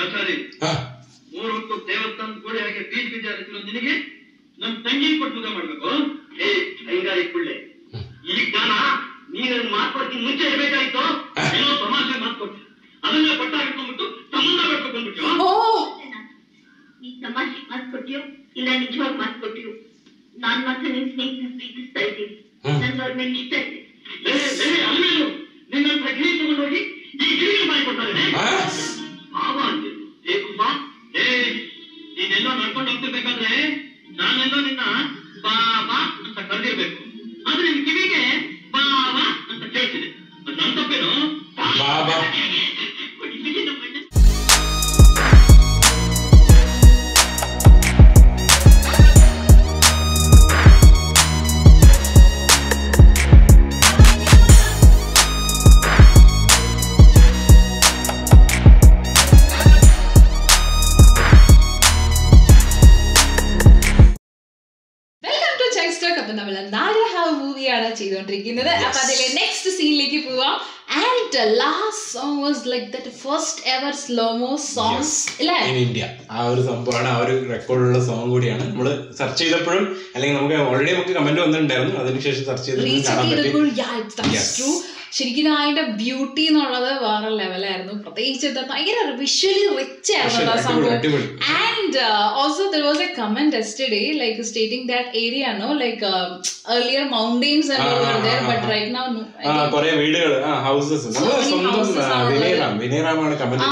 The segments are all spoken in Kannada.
ಆಚಾರಿ, 3 ಹೊತ್ತು ದೇವಸ್ಥಾನ ಗೋಡೆ ಹಾಗೆ ಬೀಜ ಬೀಜ ಹರಿಸಿರೋ ನಿನಗೆ ನಮ್ ತಂಗಿ ಕೊಟ್ಟು ಮದುವೆ ಮಾಡ್ಬೇಕು? ಹೈಗಾರಿ ಕುಳ್ಳೆ, ಈಗ ಜ್ಞಾನ ನೀನು ಮಾತ್ಕೊಡ್ತೀನಿ ಮುಂಚೆ ಇರ್ಬೇಕಾಯ್ತು. ಏನೋ ತಮಾಷೆ ಮಾತ್ಕೊಡ್ತೀನಿ, ಅದನ್ನ ಪಟ್ಟ ಹಾಕೊಂಡ್ಬಿಟ್ಟು ಸಂಬಂಧ ಮಾಡ್ಬೇಕು ಅಂದ್ಬಿಟ್ಟು. ನೀ ತಮಾಷೆ ಮಾತ್ಕೊಟ್ಟಿಯೋ ಇಲ್ಲ ನಿಜವಾಗಿ ಮಾತ್ಕೊಟ್ಟಿಯೋ, ನಾನ್ ಮಾತ್ರ ನಿನ್ ಸ್ನೇಹಿತ ಪ್ರೀತಿಸ್ತಾ ಇದ್ದೀನಿ. ನನ್ಗವ್ರ ಮೇಲೆ ಇಷ್ಟ ಇದೆ. ಅಲ್ಲೇನು ನಿನ್ನಂತ ಗಿರಿ ತಗೊಂಡೋಗಿ ಈ ಗಿರಿಗೆ ಬಾಯಿ ಕೊಡ್ತಾರೆ ಮಾವ ಅಂದಿರು. ನೀನೆಲ್ಲೋ ನಡ್ಕೊಂಡು ಹೋಗ್ತಿರ್ಬೇಕಾದ್ರೆ ನಾನೆಲ್ಲೋ ನಿನ್ನ ಬಾಬಾ ಅಂತ ಕರೆದಿರ್ಬೇಕು. ಆದ್ರೆ ನಿನ್ ಕಿವಿಗೆ ಬಾಬಾ ಅಂತ ಕೇಳ್ತಿದೆ. ಅದು ನನ್ ತಪ್ಪೇನು? ಬಾಬಾ മൂവിയാണ് ചെയ്തുകൊണ്ടിരിക്കുന്നത്. അപ്പൊ അതിലെ നെക്സ്റ്റ് സീനിലേക്ക് പോവാം. And last song was like that first ever slo-mo song അല്ലേ ഇൻ ഇന്ത്യ. ആ ഒരു സംഭവമാണ്, ആ ഒരു റെക്കോർഡുള്ള സോങ് കൂടിയാണ്. നമ്മൾ സെർച്ച് ചെയ്തപ്പോഴും അല്ലെങ്കിൽ നമുക്ക് ഓൾറെഡി നമുക്ക് കമന്റ് വന്നിട്ടുണ്ടായിരുന്നു, അതിനുശേഷം സെർച്ച് ചെയ്തപ്പോൾ ശരിക്കും അതിന്റെ ബ്യൂട്ടി എന്നുള്ളത് വേറെ ലെവലായിരുന്നു. പ്രത്യേകിച്ച് ഭയങ്കര വിഷ്വലി റിച്ച് ആയിരുന്നു ആ സംഭവം. And also there was a comment yesterday like stating that area no like earlier mountains and all were there, but right now കുറേ വീടുകൾ, ഹൗസസ്, വിനയറാമാണ് കമന്റ്.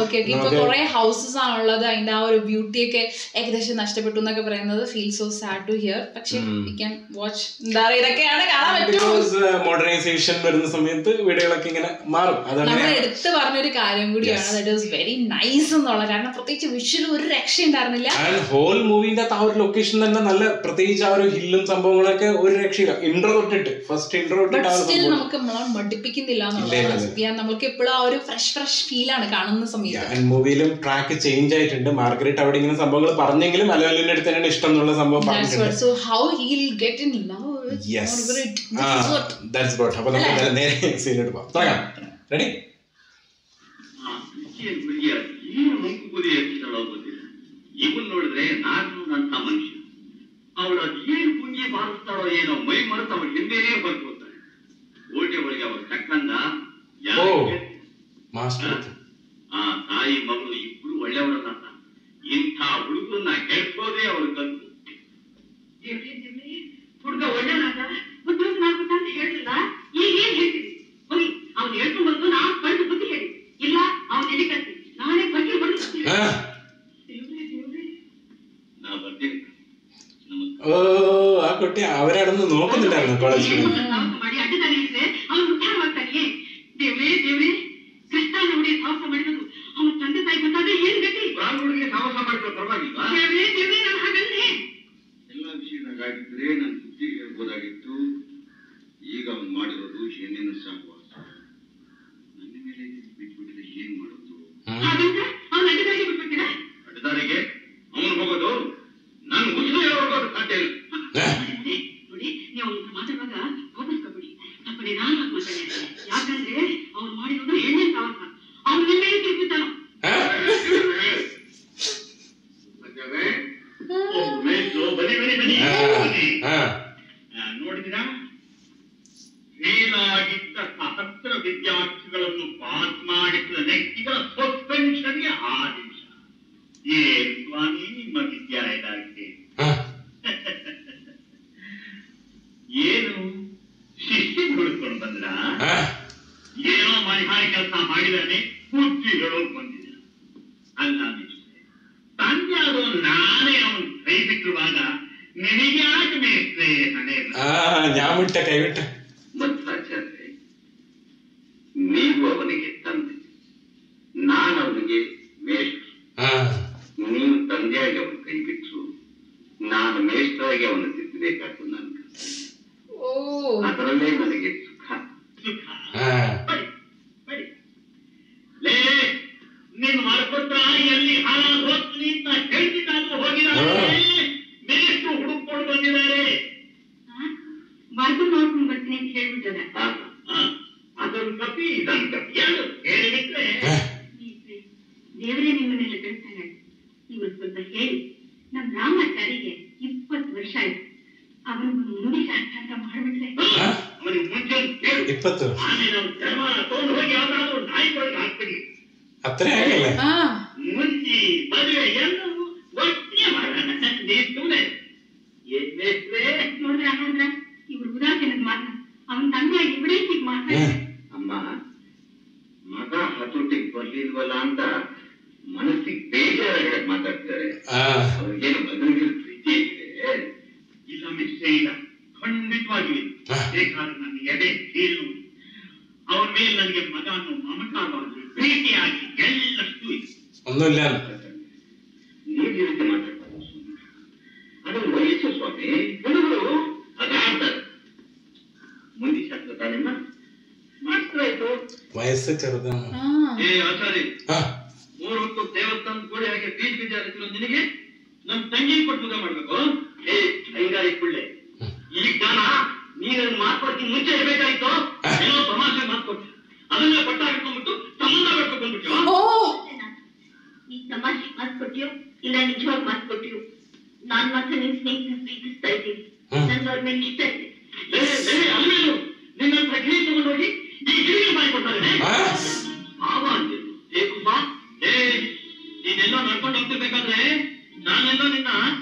ഓക്കെ ഓക്കെ, ഇപ്പൊ കുറെ ഹൗസസ് ആണുള്ളത്. അതിന്റെ ആ ഒരു ബ്യൂട്ടി ഒക്കെ ഏകദേശം നഷ്ടപ്പെട്ടു എന്നൊക്കെ പറയുന്നത് feel so sad to hear. പക്ഷെ വി ക്യാൻ വാച്ച്, എന്താ പറയുക, ഇതൊക്കെയാണ് കാണാൻ പറ്റും. മോഡേണൈസേഷൻ വരുന്ന സമയത്ത് വീടുകളൊക്കെ ഇങ്ങനെ മാറും. നമ്മൾ എടുത്ത് പറഞ്ഞൊരു കാര്യം കൂടിയാണ്, ദാറ്റ് വാസ് വെരി നൈസ് എന്നുള്ള. കാരണം പ്രത്യേകിച്ച് വിഷ്വൽ ഒരു രക്ഷ ഉണ്ടായിരുന്നില്ല. ഹോൾ മൂവിന്റെ ആ ഒരു ലൊക്കേഷൻ തന്നെ നല്ല, പ്രത്യേകിച്ച് ആ ഒരു ഹില്ലും സംഭവങ്ങളൊക്കെ ഒരു രക്ഷയില്ല. ഇൻട്രോ തൊട്ടിട്ട് ഫസ്റ്റ് ഇൻട്രോ തൊട്ടിട്ട് നമുക്ക് മടുപ്പിക്കുന്നില്ല എന്നുള്ളത്. നമുക്ക് എപ്പോഴും ആ ഒരു ഫ്രഷ് ഫീലാണ് കാണുന്ന സമയത്ത്. മൂവിയിലും ട്രാക്ക് ചേഞ്ച് ആയിട്ടുണ്ട്. മാർഗരറ്റ് അവിടെ ഇങ്ങനെ സംഭവങ്ങൾ പറഞ്ഞെങ്കിലും അലോലിന്റെ അടുത്ത് തന്നെയാണ് ഇഷ്ടം എന്നുള്ള സംഭവം പറഞ്ഞിട്ടുണ്ട്. So how he'll get in love with Margaret. That's what. അപ്പോൾ നമുക്ക് നേരെ സീനിലോട്ട് പോകാം. തുടങ്ങാം. റെഡി? ಇವನ್ ನೋಡಿದ್ರೆ ನಾನು ಅಂತ ಮನುಷ್ಯ, ಅವಳು ಅದೇನು ಪುಂಗಿ ಬಾರಿಸ್ತಾಳೋ ಏನೋ, ಮೈ ಮರೆತು ಅವಳು ಹಿಂದೆನೇ ಬರ್ಕೋತಾಳೆ. ಓಟೆ ಒಳಗೆ ಅವಳು ತಕ್ಕಂದ ಆ ತಾಯಿ ಮಗಳು ಇಬ್ರು ಒಳ್ಳೆಯವರಲ್ಲ. ಇಂಥ ಹುಡುಗನ್ನ ಕೆಡ್ಸೋದೇ ಅವಳು ಕಲ್ತು. ಹುಡುಗ ಒಳ್ಳೆಯವನಾದ ಉದ್ಯೋಗ ಮಾಡ್ಬೇಕ ಅಂತ ಹೇಳಿಲ್ಲ, ಈಗ ಏನ್ ಹೇಳ್ತೀವಿ? ಹೋಗಿ ಅವ್ನು ಹೇಳ್ಕೊಂಡ್ ಬಂದು ನಾ ಕಳ್ದು ಬುದ್ಧಿ ಹೇಳಿ. ಇಲ್ಲ ಅವ್ನು ಎಲ್ಲಿ ಕಲ್ತಿ ನಾನೇ ಬಗ್ಗೆ ಹೊಡೆದು ನಾ ಬರ್ತೀನಿ. ആ കുട്ടി അവരാണെന്ന് നോക്കുന്നുണ്ടായിരുന്നു കോളേജിൽ. ಮಾಡಿ ಅಡ್ಡದಾರಿ ಇದ್ರೆ ಅವನು ಉದ್ಧಾರವಾಗ್ತಾನೆ. ದೇವ್ರೇ ದೇವ್ರೇ, ಕೃಷ್ಣ ನೋಡಿ ಸಾಹಸ ಮಾಡಿದ್ರು. ಅವನ ತಂದೆ ತಾಯಿ ಗೊತ್ತಾದ್ರೆ ಏನ್ ಗತಿ? ಹುಡುಗಿಗೆ ಸಾಹಸ ಮಾಡಿದ್ರೆ ಪರವಾಗಿಲ್ವಾ? ದೇವ್ರೇ ದೇವ್ರೇ, ನಾನು ಹಾಗಂದ್ರೆ ಎಲ್ಲ ವಿಷಯದಾಗಿದ್ರೆ ನನ್ನ ಬುದ್ಧಿ ಹೇಳ್ಬೋದಾಗಿತ್ತು. ಈಗ ಅವನು ಮಾಡಿರೋದು ಹೆಣ್ಣಿನ ಸಹವಾಸ. ನನ್ನ ಮೇಲೆ ಬಿಟ್ಬಿಟ್ಟಿದ್ರೆ ಏನ್ ಮಾಡೋದು? ಹಾಗಂದ್ರೆ ಅವನ ಅಡ್ಡದಾರಿಗೆ ಬಿಟ್ಬಿಡ್ತೀರಾ? ಅಡ್ಡದಾರಿಗೆ ಅವನು ಹೋಗೋದು, ನಾನು ಮುಸ್ಲಿಂ ಹೋಗೋದು ಸಾಧ್ಯ ಇಲ್ಲ. ನೋಡಿ, ನೀವು ಅವನ ಮಾತಾಡುವಾಗ ಓದಿಸ್ಕೊಬಿಡಿ. ಸ್ವಲ್ಪ ನಿಧಾನವಾಗಿ ಮಾತಾಡಿ. ಯಾಕಂದ್ರೆ ಅವ್ನು ಮಾಡಿರೋದು ಹೆಣ್ಣಿನ ಸಹವಾಸ. ಅವನು ನಿನ್ನೆ ತಿರುಗಿದ್ದಾನ. ನೋಡಿದಿರಾ, ಫೇಲ್ ಆಗಿದ್ದ ಸಹಸ್ರ ವಿದ್ಯಾರ್ಥಿಗಳನ್ನು ಪಾಸ್ ಮಾಡಿಸಿದ ವ್ಯಕ್ತಿಗಳ ಸಸ್ಪೆನ್ಷನ್ಗೆ ಆದೇಶ. ಏನ್ ಸ್ವಾಮಿ ನಿಮ್ಮ ವಿದ್ಯಾಲಯದ ಏನು ಶಿಷ್ಯ ಹುಡುಕೊಂಡು ಬಂದ್ರ? ಏನೋ ಮಣಿಹಾರಿ ಕೆಲಸ ಮಾಡಿದಾನೆ, ಬುದ್ಧಿಗಳು ಬಂದಿದೆ. ಅಲ್ಲ ತಂದೆ ಅದು ನಾನೇ ಅವನು ಕೈ ಬಿಟ್ಟಿರುವಾಗ ನಿನಗ್ಯಾಕೆ ಮೇಸ್ತ್ರೆ ಹಣೆ ഞാമിട്ട കൈവിട്ട ಮಧ್ವಾಚಾರ್ಯ, ನೀವು ಅವನಿಗೆ ತಂದೆ, ನಾನು ಅವನಿಗೆ ಮೇಷ್ಟ್ರು. ನೀವು ತಂದೆಯಾಗಿ ಅವನು ಕೈ ಬಿಟ್ಟರು, ನಾನು ಮೇಷ್ಟ್ರಾಗಿ ಅವನು ತಿದ್ದಬೇಕಾಯ್ತು. ನನ್ನ ಅದರಲ್ಲೇ ನನಗೆ ಸುಖ ಸುಖ. ಬಡಿ ಲೇ, ನೀನು ಮಾಡ್ಕೊಟ್ರ ಎಲ್ಲಿ ಹಾಳಾಗಿ ಹೋಗ್ತೀನಿ ಅಂತ ಹೇಳ್ತಿದ್ದಾದ್ರು ಹೋಗಿದ್ದಾರೆ. ಮೇಷ್ಟ್ರು ಹುಡುಕೊಂಡು ಬಂದಿದ್ದಾರೆ. ಮಾರ್ಗು ನೋಡ್ಕೊಂಡು ಬರ್ತೀನಿ ಅಂತ ಹೇಳ್ಬಿಟ್ಟದ. ಅದೊಂದು ಕಪಿ, ಇದೊಂದು ಕಪಿ, ಎರಡು ಹೇಳಿಬಿಟ್ರೆ ದೇವರೇ ನಿಮ್ಮನ್ನೆಲ್ಲ ಕಳಿಸ್ತಾನೆ. ಇವರು ಸ್ವಲ್ಪ ಹೇಳಿ ನಮ್ ರಾಮಾಚಾರಿಗೆ 20 ವರ್ಷ ಆಯ್ತು. ಅವನಿಗೊಂದು ಮುಡಿ ಶಾಸ್ತ್ರ ಮಾಡ್ಬಿಟ್ರೆ ಅವನಿಗೆ ಮುಂಚೆ 20 ಆಮೇಲೆ ಅವ್ನ ಧರ್ಮ ತಗೊಂಡು ಹೋಗಿ ಯಾವ್ದಾದ್ರು ನಾಯಿಗಳಿಗೆ ಹಾಕ್ಬಿಡಿ. ಹತ್ರ ಆಗಿಲ್ಲ. ಮುಂಚಿ ಮದುವೆ ಎಲ್ಲವೂ ಒಟ್ಟಿಗೆ ಮಾಡೋಣ. ನೀನ್ ಸುಮ್ಮನೆ ನೋಡ್ರ ಇವ್ರು ಉದಾಸೀನದ ಮಾತ ಅವನ ತಂದೆ ಇವಡೇ ಹೀಗ್ ಮಾತಾಡ್ತಾರೆ. ಅಮ್ಮ ಮಗ ಹತೋಟಿಗೆ ಬರ್ಲಿಲ್ವಲ್ಲ ಅಂತ ಮನಸ್ಸಿಗೆ ಬೇಜಾರಾಗಿ ಮಾತಾಡ್ತಾರೆ. ಅವ್ರಿಗೇನು ಮಗನಿಗೆ ಪ್ರೀತಿ ಇದೆ ಇಲ್ಲ ಮಿಸ್ಟೇ ಇಲ್ಲ, ಖಂಡಿತವಾಗಿ ಬೇಕಾದ್ರೆ ನನ್ನ ಎದೆ ಕೀಳು ಅವ್ರ ಮೇಲೆ ನನಗೆ ಮಗ ಅನ್ನೋ ಮಮಕಾರವಾಗಿ ಪ್ರೀತಿಯಾಗಿ ಎಲ್ಲಷ್ಟು ಇದೆ. ಒಂದಿಲ್ಲ ನೀವು ಈ ರೀತಿ ಮಾತಾಡ್ತಾರೆ ಅದು ವಯಸ್ಸು ಸ್ವಾಮಿ. ಹುಡುಗರು ಅದಾಡ್ತಾರೆ. ಮುಂದೆ ಶಾಸ್ತ್ರ ತಾನೆಮ್ಮ ಮಾಡ್ತಾಯ್ತು. ವಯಸ್ಸು ಚೆറുದ. ಏ ಆಚಾರ್ಯ, 3 ಹೊತ್ತು ದೇವಸ್ಥಾನ ಗೋಡೆ ಹಾಗೆ ಬೀಜ ಬೀಜ ಹರಿಸಿರೋ ನಿನಗೆ ನಮ್ ತಂಗಿ ಕೊಟ್ಟು ಮದುವೆ ಮಾಡ್ಬೇಕು. ಏ ಐಗಾರಿ ಕುಳ್ಳೆ, ಈ ಜ್ಞಾನ ನೀನು ಮಾತಾಡ್ತೀನಿ ಮುಂಚೆ ಇರ್ಬೇಕಾಯ್ತು. ಏನೋ ತಮಾಷೆ ಮಾತ್ಕೊಟ್ಟು ಅದನ್ನ ಪಟ್ಟ ಹಾಕೊಂಡ್ಬಿಟ್ಟು ಸಂಬಂಧ ಕಟ್ಕೊಂಡ್ಬಿಟ್ಟು ನೀ ತಮಾಷೆ ಮಾತು ಕೊಟ್ಟಿಯೋ ಇಲ್ಲ ನಿಜವಾಗಿ ಮಾತು ಕೊಟ್ಟಿಯೋ, ನಾನ್ ಮಾತ್ರ ನಿನ್ ಸ್ನೇಹಿತನ ಪ್ರೀತಿಸ್ತಾ ಇದ್ದೀನಿ. ನನ್ಗೆ ಅವ್ರ ಮೇಲೆ ಇಷ್ಟ ಇದೆ. ಅಲ್ವೇನು ನಿನ್ನ ಗಿರಿ ತಗೊಂಡೋಗಿ ಈ ಗಿರಿಗೆ ಮಾಡಿಕೊಡ್ತಾರೆ. ಮಾವ ಅಂತಿದ್ರು ಏಕುಬಾ. ನೀನೆಲ್ಲೋ ನಡ್ಕೊಂಡು ಹೋಗ್ತಿರ್ಬೇಕಾದ್ರೆ ನಾನೆಲ್ಲೋ ನಿನ್ನ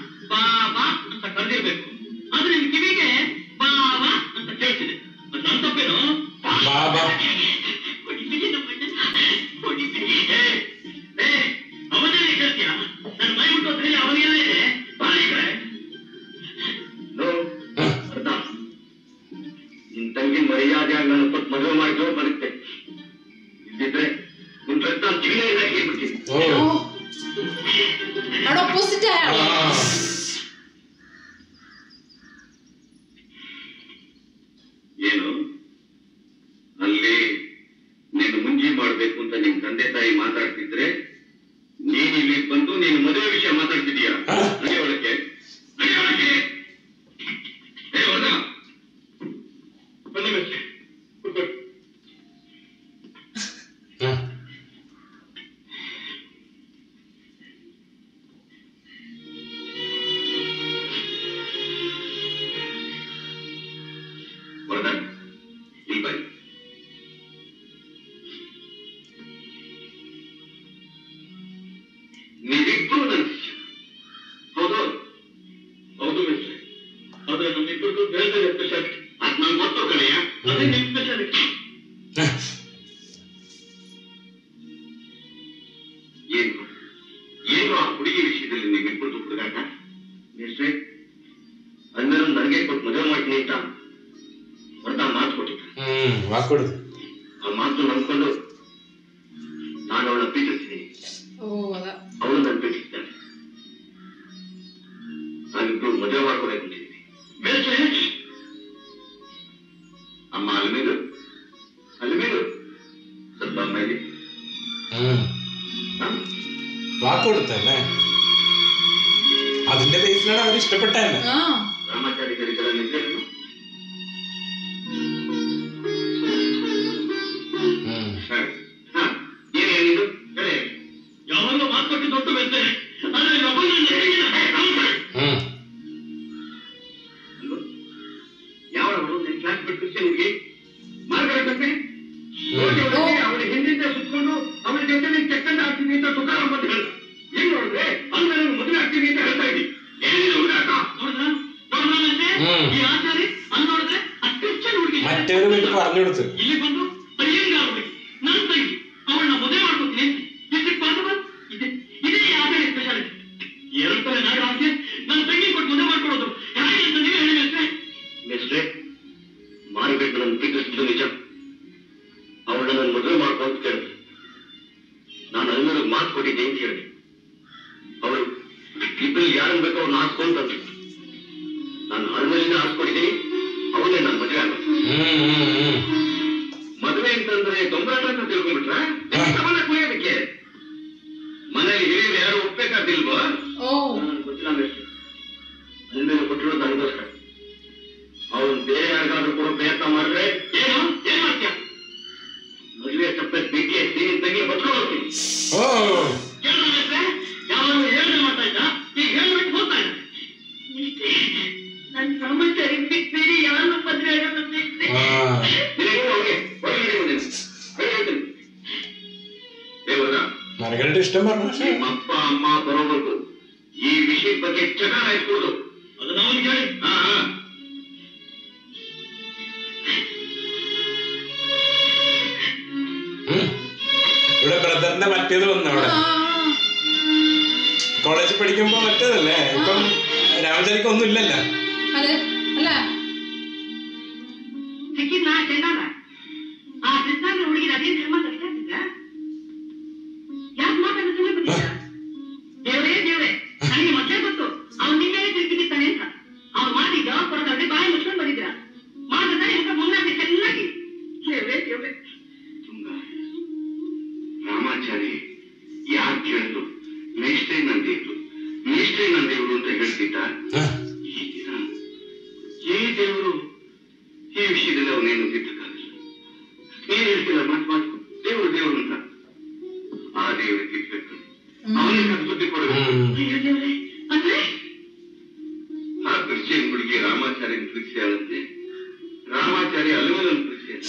ಬಾಬಾ ಅಂತ ಕರೆದಿರ್ಬೇಕು. ಆದ್ರೆ ನಿನ್ ಕಿವಿಗೆ ಬಾಬಾ ಅಂತ ಕೇಳ್ತಿದೆ. ಅದು ನನ್ನ ತಪ್ಪೇನು? ಬಾಬಾ ಅವನೇ ಕೇಳ್ತೀಯ? ನನ್ನ ಮೈ ಹುಟ್ಟೋದ್ರಲ್ಲಿ ಅವನಿಗೆಲ್ಲ ಇದೆ ಬಾಯಿ ಕಡೆ. ಅರ್ಥ ನಿನ್ ತಂಗಿ ಮರ್ಯಾದೆಯಾಗಿ ನನ್ನ ಕೊಟ್ಟು ಮದುವೆ ಮಾಡಿದ್ರು ಬರುತ್ತೆ. ಇದ್ದಿದ್ರೆ ನಿನ್ ರಕ್ತ ಜಿಗಿಲೇ ಹಾಕಿಬಿಡ್ತೀನಿ. opposite ಏನು ಅಲ್ಲಿ ನೀನು ಮುಂಜಿ ಮಾಡ್ಬೇಕು ಅಂತ ನಿಮ್ ತಂದೆ ತಾಯಿ ಮಾತಾಡ್ತಿದ್ರೆ ನೀನ್ ಇಲ್ಲಿ ಬಂದು ನೀನು ಮದುವೆ ವಿಷಯ ಮಾತಾಡ್ತಿದೀಯಾ? ನಡೆಯೋಳಕ್ಕೆ ನಡೆಯೋಳಕ್ಕೆ ಬನ್ನಿ ಮೆಚ್ಚೆ ಕೂತ್ಕೊಳ್ಳಿ. ವರದನ್ ಇಲ್ಲಿ ಬನ್ನಿ. ನೀವಿಬ್ರು ನನ್ನ ಶಿಷ್ಯ ಹೌದು? ಹೌದು ಮಿಸ್ಟ್ರೆ. ಆದ್ರೆ ನಮ್ಮಿಬ್ಬರಿಗೂ ಬೇರೆ ಬೇರೆ ಸ್ಪೆಷಾಲಿಟಿ. ಅದು ನಂಗೆ ಗೊತ್ತು ಕಣಯ್ಯ. ಅದೇ ನಿಮ್ ಸ್ಪೆಷಾಲಿಟಿ. ಏನು ಆ ಹುಡುಗಿ ವಿಷಯದಲ್ಲಿ ನೀವಿಬ್ಬರದು ಹುಡುಗಾಟ ಮಿಸ್ಟ್ರೆ? ಅಂದರೂ ನನಗೆ ಕೊಟ್ಟು ಮದುವೆ ಮಾಡ್ತೀನಿ ಅಂತ ಹೊರತ ಮಾತು ಕೊಟ್ಟಿದ್ದ. ಆ ಮಾತು ನಂಬ್ಕೊಂಡು ನಾನು ಅವಳನ್ನ ಪ್ರೀತಿಸ್ತೀನಿ. ಅವಳು ನನ್ನ ಪ್ರೀತಿಸ್ತಾಳೆ. ನಾವಿಬ್ರು ಮದುವೆ ಮಾಡ್ಕೋಬೇಕು ಅಂತಿದ್ದೀನಿ. ಅಮ್ಮ ಅಲ್ಮೇಲು ಅಲ್ಮೇಲು ಸ್ವಲ್ಪ ಅಮ್ಮ ಇಲ್ಲಿ വാക്കൊടുത്തല്ലേ അതിന്റെ ബേസിലാണ് അവർ ഇഷ്ടപ്പെട്ടല്ലേ. ರಾಮಾಚಾರಿ ಕರಿಕರಲ್ಲಿ ನಿಂತೇನು ಏನೇನಿದು ಹೇಳಿ. ಯಾವಾಗಲೂ ಮಾತುಕೊಟ್ಟು ದೊಡ್ಡ ಬೆಳ್ತೇನೆ. ಆದ್ರೆ ಯಾವಳು ನಿನ್ ಕ್ಲಾಸ್ ಬಿಟ್ಟು ಕ್ರಿಶ್ಚಿಯನ್ ಹುಡುಗಿ ಮಾರ್ಗರಂತೆ ಅವಳ ಹಿಂದಿಂದ ಸುತ್ಕೊಂಡು ಅವಳ ಜೊತೆ ನೀನ್ ಚಕ್ಕಂದ ಆಗ್ತೀನಿ ಅಂತ ತುಕಾರಾಮ್ ಅಂತ ಹೇಳ್ದ. ಏನ್ ನೋಡಿದ್ರೆ ಅಂದ್ರೆ ಮದುವೆ ಆಗ್ತೀನಿ ಅಂತ ಹೇಳ್ತಾ ಇದ್ದೀನಿ. ಏನಿದೆ ಹುಡುಗಾಟ ನೋಡಿದ್ರ ಈ ಆಚಾರಿ ಅಲ್ಲಿ ನೋಡಿದ್ರೆ ಆ ಕ್ರಿಶ್ಚಿಯನ್ ಹುಡುಗಿ പറഞ്ഞു കൊടുത്തു ಇಲ್ಲಿ ಬಂದು ಅಯ್ಯಂಗಾರ ಹುಡುಗಿ ನನ್ನ ತಂಗಿ ಅವಳನ್ನ ಮದುವೆ ಮಾಡ್ಕೊತೀನಿ. ಇದಕ್ಕೆ ಪಾಠ ಇದೇ ಆಚಾರ್ಯ ಸ್ಪೆಷಾಲಿಟಿ. ಎರಡ್ತಾರೆ ನಾಡು ಆಸೆ ನನ್ನ ತಂಗಿ ಕೊಟ್ಟು ಮದುವೆ ಮಾಡ್ಕೊಡೋದು ಹೇಗೆ ಅಂತ ನೀವೇ ಹೇಳಿ ಮಿಸ್ಟ್ರೆ. ಮಾರಿಬೇಕು ನನ್ನ ಪ್ರೀತಿಸಿದ್ದು ನಿಜ. ಅವಳನ್ನ ನನ್ನ ಮದುವೆ ಮಾಡ್ಕೊಂಡು ಕೇಳಿದೆ. ನಾನು ಅಲ್ಲಿಗೆ ಮಾತು ಕೊಟ್ಟಿದ್ದೆ ಅಂತ ಹೇಳಿದೆ. ಅವಳು ಇಬ್ಬರು ಯಾರನ್ನು ಬೇಕೋ ಅವ್ರನ್ನ ಹಾಸ್ಕೊಂಡು ತಂದ್ರು. ನಾನು ಅಳ್ಮೇಲಿಂದ ಹಾಸ್ಕೊಂಡಿದ್ದೀನಿ. ಅವನೇ ನನ್ನ ಮದುವೆ ಆಗೋದು. ಮದುವೆ ಅಂತಂದ್ರೆ ತೊಂಬರಾಟ ಅಂತ ತಿಳ್ಕೊಂಡ್ಬಿಟ್ರ ಸಮಾನ ಕುಡಿಯೋದಕ್ಕೆ ಮನೇಲಿ ಹಿರಿಯರು ಯಾರು ಒಪ್ಬೇಕಾದಿಲ್ವಾ? ಗೊತ್ತಿಲ್ಲ ಮಿಸ್ಟ್ರೆ. ಅಲ್ಲಿಂದ ಕೊಟ್ಟಿರೋದು ನನಗೋಸ್ಕರ. ಅವನು ಬೇರೆ ಯಾರಿಗಾದ್ರೂ ಕೊಡೋ ಪ್ರಯತ್ನ ಮಾಡಿದ್ರೆ ಏನು ಏನ್ ಮಾಡ್ತೀಯ? ಮದುವೆ ತಪ್ಪೆ ಬಿಟ್ಟು ನೀನು ತಂಗಿ ಬಚ್ಕೊಂಡು ಹೋಗ್ತೀನಿ. ನನಗಂటే ಇಷ್ಟം പറഞ്ഞു പക്ഷേ ಅಪ್ಪ ಅಮ್ಮ ಬರೋವರೆಗೂ ಈ ವಿಷಯದ ಬಗ್ಗೆ ಚಕಾರ ಇಟ್ಕೊಡು. ಅದನ್ನ ಅವನಿಗೆ ಹೇಳಿ. ഇവിടെ ബ്രദറിന്റെ മറ്റേത് വന്നു അവിടെ കോളേജിൽ പഠിക്കുമ്പോ മറ്റേതല്ലേ ഇപ്പം രാമചാരിക്ക് ഒന്നും ഇല്ലല്ലോ. അതെ അല്ല ಯಾಕೆ ಮಾತಾಡೋದು ದೇವ್ರೇ ದೇವ್ರೇ ನನಗೆ ಮೊದಲೇ ಗೊತ್ತು ಅವ್ನು ನಿನ್ನೆ ತಿರುಗಿದ್ದಾನೆ ಅಂತ. ಅವ್ನು ಮಾಡಿದ್ದ ಹೊರಗಡೆ ಬಾಯಿ ಮುಚ್ಕೊಂಡು ಬಂದಿದ್ರ ಮಾಡಿದ್ರೆ ಈಗ ಮುಂದಾಗಿ ಚೆನ್ನಾಗಿ ದೇವ್ರೇ ದೇವ್ರೇ. ರಾಮಾಚಾರಿ ಯಾರು ಕೇಳಿದ್ರು ಮೇಷ್ಟ್ರೇ ನಂದೇವ್ರು ಮೇಷ್ಟ್ರೇ ನಂದೇವ್ರು ಅಂತ ಹೇಳ್ತಿದ್ದ. ಈ ದಿನ ಈ ದೇವರು ಈ ವಿಷಯದಲ್ಲಿ ಅವನೇನು ತಿದ್ದಕ್ಕಾಗಲ್ಲ. ನೀನ್ ಹೇಳ್ತಿಲ್ಲ ಮಾತು ದೇವರು ದೇವರು ಅಂತ. ಆ ದೇವರು ತಿದ್ದಬೇಕು, ಅವನಿಗೆ ಸುದ್ದಿ ಕೊಡಬೇಕು. ಆ ಕ್ರಿಶ್ಚಿಯನ್ ಹುಡುಗಿ ರಾಮಾಚಾರ್ಯನ ಪ್ರೀತಿಸಿಯಾಳಂತೆ. ರಾಮಾಚಾರಿ ಅಲ್ಲವಲ್ಲನ್ನು ಪ್ರೀತಿಸಿಯಾಳ.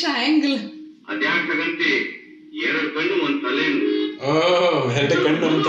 ಟ್ರಯಾಂಗಲ್ ಅದ್ಯಾಕಂತೆ 2 ಕಣ್ಣು 1 ತಲೆನು. ಓ 2 ಕಣ್ಣು ಅಂತ